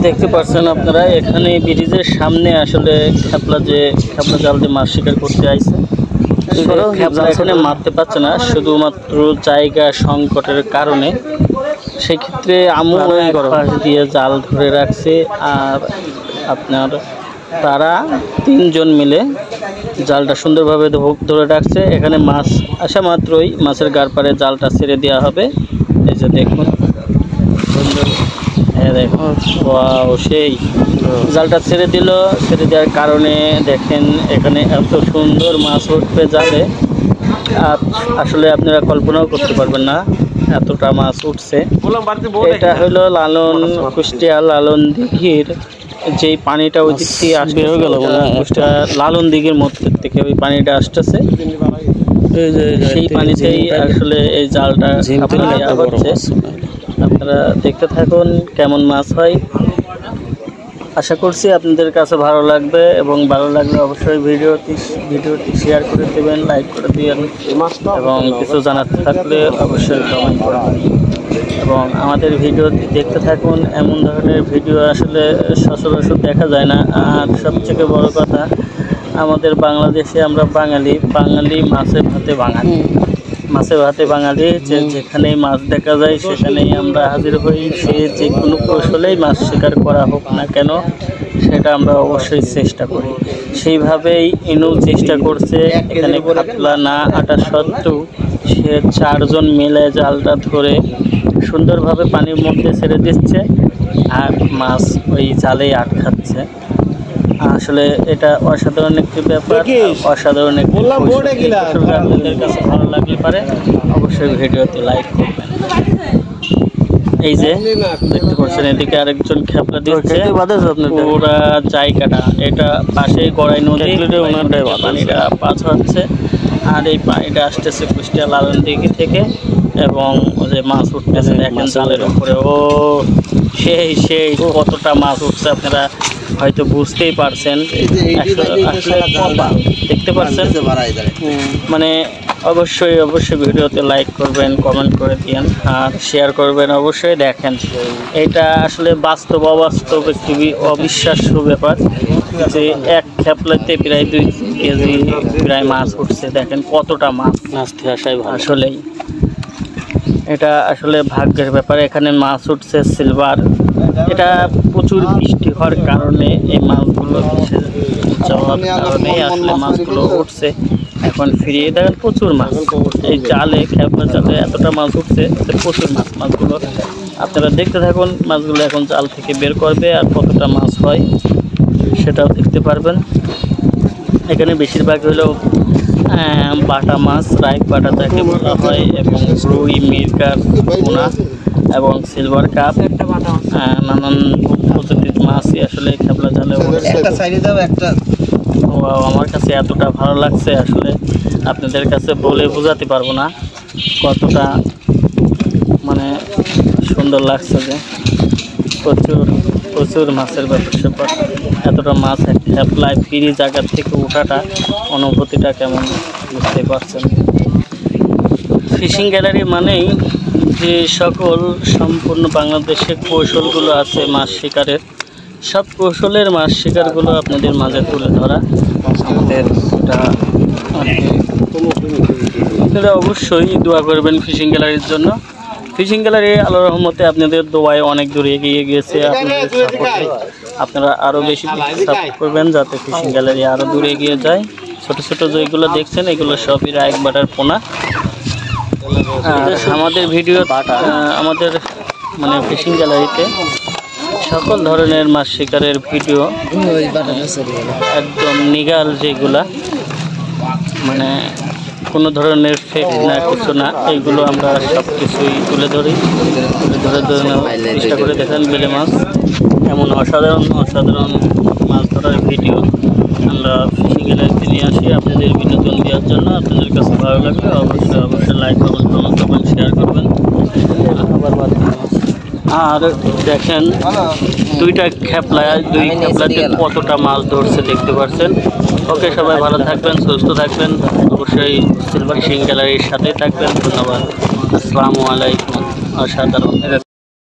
দেখতে পাচ্ছেন আপনারা এখানে ব্রিজের সামনে আসলে খেপলা জাল দিয়ে মাছ শিকার করতে আইছে। খেপলা এখানে মারতে পারছে না শুধুমাত্র জায়গা সংকটের কারণে। সেক্ষেত্রে আমু পাশ দিয়ে জাল ধরে রাখছে আর আপনার তারা 3 জন মিলে জালটা সুন্দরভাবে ধরে রাখছে। এখানে মাছ আসা মাত্রই মাছের গার পাড়ে জালটা ছেড়ে দেওয়া হবে। এই যে দেখুন সুন্দর, হ্যাঁ দেখুন সেই জালটা ছেড়ে দিল। ছেড়ে দেওয়ার কারণে দেখেন এখানে এত সুন্দর মাছ উঠবে জালে, আসলে আপনারা কল্পনাও করতে পারবেন না এতটা মাছ উঠছে। এটা হলো কুষ্টিয়া লালন দিঘির যেই পানিটা ওই দিক থেকে আসবে কুষ্টিয়া লালন দিঘির মধ্যে থেকে ওই পানিটা আসতেছে, সেই পানিতেই আসলে এই জালটা হচ্ছে। আপনারা দেখতে থাকুন কেমন মাছ হয়। আশা করছি আপনাদের কাছে ভালো লাগবে এবং ভালো লাগলে অবশ্যই ভিডিওটি শেয়ার করে দেবেন, লাইক করে দিবেন এবং কিছু জানার থাকলে অবশ্যই কমেন্ট করবেন এবং আমাদের ভিডিওটি দেখতে থাকুন। এমন ধরনের ভিডিও আসলে সচরাচর দেখা যায় না। আর সবথেকে বড় কথা, আমাদের বাংলাদেশে আমরা বাঙালি মাছে ভাতে বাঙালি, যেখানেই মাছ দেখা যায় সেখানেই আমরা হাজির হই। সে যে কোনো কৌশলেই মাছ শিকার করা হোক না কেন সেটা আমরা অবশ্যই চেষ্টা করি। সেইভাবেই ইনু চেষ্টা করছে। এখানে কাতলা না আটা সত্ত্বেও সে 4 জন মিলে জালটা ধরে সুন্দরভাবে পানির মধ্যে ছেড়ে দিচ্ছে আর মাছ ওই জালেই আটকাচ্ছে। আসলে এটা অসাধারণ একটি ব্যাপার, অসাধারণ একটি আপনাদের কাছে ভালো লাগলে পারে অবশ্যই ভিডিওতে লাইক করবেন। এই যে দেখতে পাচ্ছেন এদিকে আরেকজন খেপলা দিচ্ছে পুরা জায়গাটা, এটা পাশে গড়াই নদী, পানিটা পাস হচ্ছে আর এই পানিটা আসতেছে কুষ্টিয়া লালন দিঘি থেকে এবং যে মাছ উঠতেছে দেখেন জালের উপরে। সেই কতটা মাছ উঠছে আপনারা হয়তো বুঝতেই পারছেন। দেখতে পাচ্ছেন মানে অবশ্যই ভিডিওতে লাইক করবেন, কমেন্ট করে দিন আর শেয়ার করবেন। অবশ্যই দেখেন এটা আসলে অবাস্তব একটি অবিশ্বাস্য ব্যাপার যে এক খেপলাতে প্রায় 2 কেজি প্রায় মাছ উঠছে। দেখেন কতটা মাছ নাচতে আসায় আসলেই এটা আসলে ভাগ্যের ব্যাপার। এখানে মাছ উঠছে সিলভার। এটা প্রচুর বৃষ্টি হওয়ার কারণে এই মাছগুলো যাওয়ার কারণে আসলে মাছগুলো উঠছে। এখন ফিরিয়ে দেখেন প্রচুর মাছ এই জালে, খেপলা জালে এতটা মাছ উঠছে, প্রচুর মাছগুলো আপনারা দেখতে থাকুন। মাছগুলো এখন জাল থেকে বের করবে আর কতটা মাছ হয় সেটাও দেখতে পারবেন। এখানে বেশিরভাগ হলো বাটা মাছ, রাইক বাটা যাকে বলা হয় এবং রুই, মিরকার, পোনা এবং সিলভার কাপ, নানান প্রজাতির মাছই আসলে খেপলা জালে আমার কাছে এতটা ভালো লাগছে আসলে আপনাদের কাছে বলে বোঝাতে পারবো না কতটা মানে সুন্দর লাগছে। যে প্রচুর মাছের ব্যাপার, এতটা মাছ খেপলায় ফ্রি জায়গা থেকে ওঠাটা অনুভূতিটা কেমন বুঝতে পারছেন। ফিশিং গ্যালারি মানেই যে সকল সম্পূর্ণ বাংলাদেশে কৌশলগুলো আছে মাছ শিকারের, সব কৌশলের মাছ শিকারগুলো আপনাদের মাঝে তুলে ধরা আমাদের। আপনারা অবশ্যই দোয়া করবেন ফিশিং গ্যালারির জন্য। ফিশিং গ্যালারি আল্লাহর রহমতে আপনাদের দোয়ায় অনেক দূরে এগিয়ে গিয়েছে। আপনাদের সাপোর্টে আপনারা আরও বেশি সাপোর্ট করবেন যাতে ফিশিং গ্যালারি আরও দূরে এগিয়ে যায়। ছোট ছোট যেগুলো দেখছেন এগুলো সবই রাইক বাটার পোনা। আমাদের ভিডিও আমাদের মানে ফিশিং গ্যালারিতে সকল ধরনের মাছ শিকারের ভিডিও একদম নিগাল, যেগুলা মানে কোনো ধরনের ফেক না কিছু না, এইগুলো আমরা সব কিছুই তুলে ধরে চেষ্টা করে দেখেন বেলে মাছ এমন অসাধারণ মাছ ধরার ভিডিও আমরা ফিশিং গ্যালারিতে নিয়ে আসি আপনাদের বিনোদন দেওয়ার জন্য। আপনাদের কাছে ভালো লাগবে অবশ্যই লাইক করবেন, কমেন্ট করবেন, শেয়ার করবেন। আর দেখেন দুই খেপলাতে কতটা মাছ ধরছে দেখতে পাচ্ছেন। ওকে, সবাই ভালো থাকবেন, সুস্থ থাকবেন, অবশ্যই সিলভার ফিশিং গ্যালারির সাথেই থাকবেন। ধন্যবাদ, আসসালামু আলাইকুম। অসাধারণ।